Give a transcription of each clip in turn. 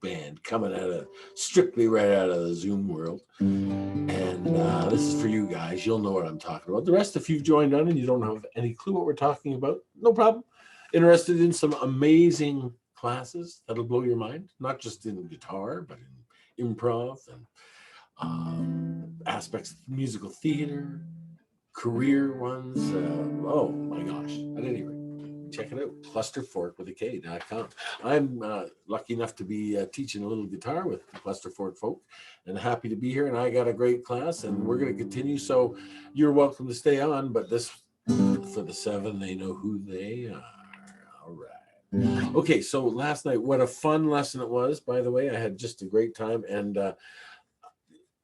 band coming strictly right out of the Zoom world. And this is for you guys. You'll know what I'm talking about. The rest, if you've joined on and you don't have any clue what we're talking about, no problem. Interested in some amazing classes that'll blow your mind, not just in guitar, but in improv and aspects of musical theater, career ones. Oh my gosh. At any rate, check it out. Klusterfork with a K.com. I'm lucky enough to be teaching a little guitar with the Klusterfork folk and happy to be here. And I got a great class and we're going to continue. So you're welcome to stay on. But this, for the 7, they know who they are. All right. Okay, so last night, what a fun lesson it was. By the way, I had just a great time. And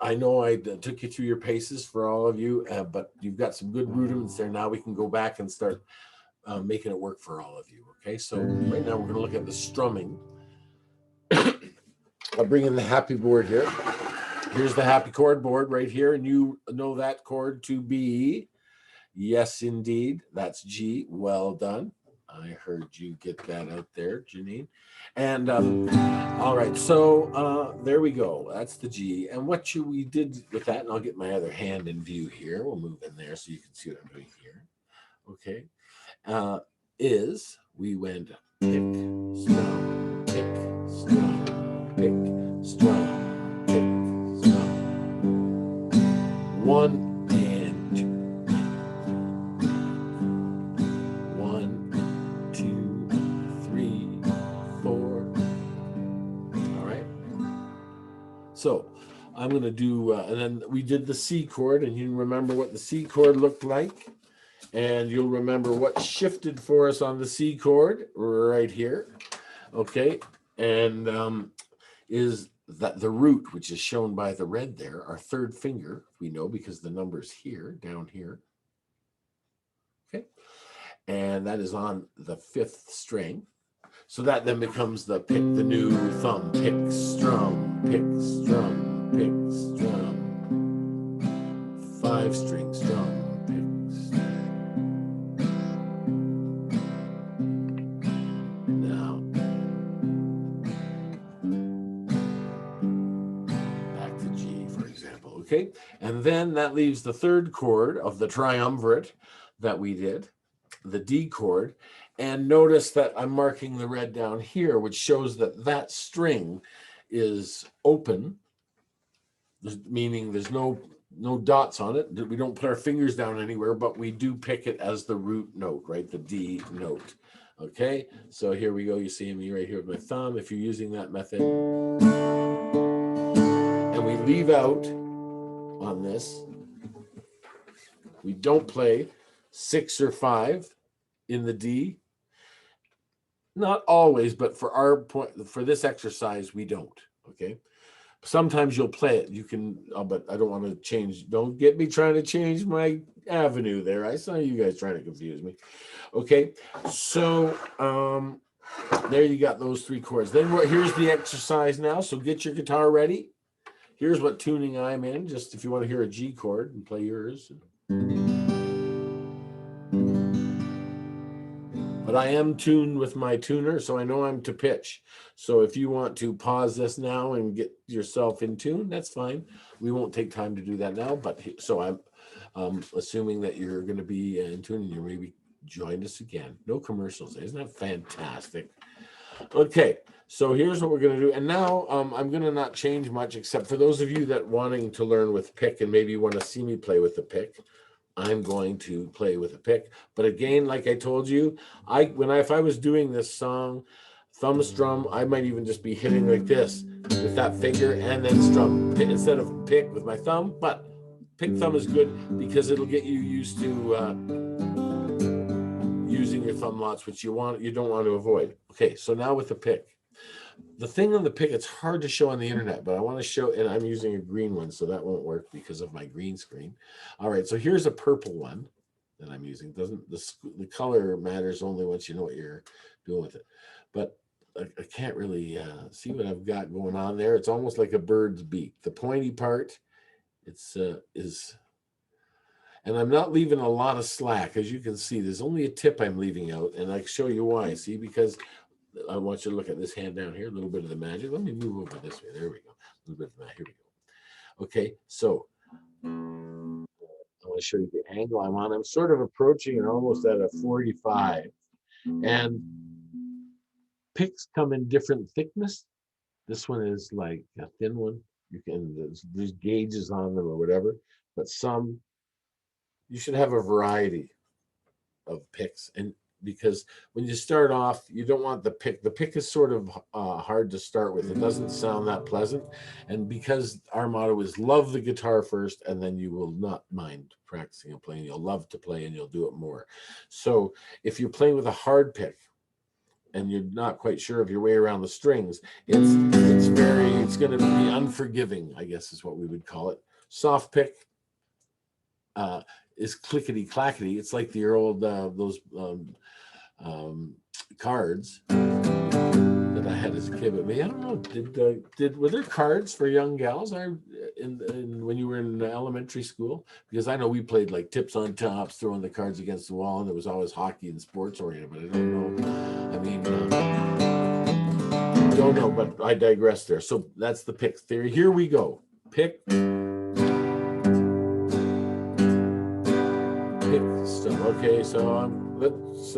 I know I took you through your paces for all of you, but you've got some good rudiments there. Now we can go back and start making it work for all of you. Okay, so right now we're going to look at the strumming. I'll bring in the happy board here. Here's the happy chord board right here, and you know that chord to be, yes, indeed, that's G. Well done. I heard you get that out there, Janine. And all right, so there we go. That's the G. And what we did with that, and I'll get my other hand in view here. We'll move in there so you can see what I'm doing here. Okay, is we went pick, strum, pick, strum, pick, strum, pick, strum. 1 and 2. 1, 2, 3, 4. All right. So I'm going to do, and then we did the C chord, and you remember what the C chord looked like. And you'll remember what shifted for us on the C chord right here. Okay. And is that the root, which is shown by the red there, our third finger, we know because the number's here, down here. Okay. And that is on the 5th string. So that then becomes the pick, the new thumb, pick, strum, pick, strum, pick, strum. 5-string strum, pick, strum. Now, back to G, for example, okay? And then that leaves the 3rd chord of the triumvirate that we did, the D chord. And notice that I'm marking the red down here, which shows that that string is open, meaning there's no dots on it. We don't put our fingers down anywhere, but we do pick it as the root note, right? The D note. Okay, so here we go. You see me right here with my thumb. If you're using that method, and we leave out on this, we don't play 6 or 5 in the D. Not always, but for our point, for this exercise, we don't. Okay. Sometimes you'll play it. You can, but I don't want to change. Don't get me trying to change my avenue there. I saw you guys trying to confuse me. Okay. So there you got those 3 chords. Then here's the exercise now. So get your guitar ready. Here's what tuning I'm in, just if you want to hear a G chord and play yours. But I am tuned with my tuner, so I know I'm to pitch. So if you want to pause this now and get yourself in tune, that's fine. We won't take time to do that now. But so I'm assuming that you're going to be in tune and you maybe join us again. No commercials. Isn't that fantastic? Okay, so here's what we're going to do. And now I'm going to not change much, except for those of you that wanting to learn with pick and maybe want to see me play with the pick. I'm going to play with a pick. But again, like I told you, if I was doing this song, thumb strum, I might even just be hitting like this with that finger and then strum instead of pick with my thumb. But pick thumb is good because it'll get you used to using your thumb lots, which you don't want to avoid. Okay, so now with the pick. The thing on the pick, it's hard to show on the internet, but I want to show, and I'm using a green one, so that won't work because of my green screen. All right, so here's a purple one that I'm using. The color matters only once you know what you're doing with it. But I can't really see what I've got going on there. It's almost like a bird's beak. The pointy part, is, and I'm not leaving a lot of slack. As you can see, there's only a tip I'm leaving out, and I show you why. See, because I want you to look at this hand down here, a little bit of the magic. Let me move over this way. There we go. A little bit of that. Here we go. Okay, so I want to show you the angle I'm on. I'm sort of approaching it almost at a 45. And picks come in different thickness. This one is like a thin one. You can there's gauges on them or whatever, but some you should have a variety of picks. And because when you start off, you don't want the pick. The pick is sort of hard to start with. It doesn't sound that pleasant. And because our motto is love the guitar first, and then you will not mind practicing and playing. You'll love to play and you'll do it more. So if you're playing with a hard pick and you're not quite sure of your way around the strings, it's going to be unforgiving, I guess is what we would call it. Soft pick is clickety clackety. It's like the old those cards that I had as a kid. But me, I don't know. Were there cards for young gals? When you were in elementary school? Because I know we played like tips on tops, throwing the cards against the wall, and there was always hockey and sports oriented. But I don't know. I mean, don't know. But I digress there. So that's the pick theory. Here we go. Pick stuff. Okay, so let's.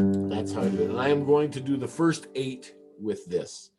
That's how I do it. And I am going to do the first 8 with this.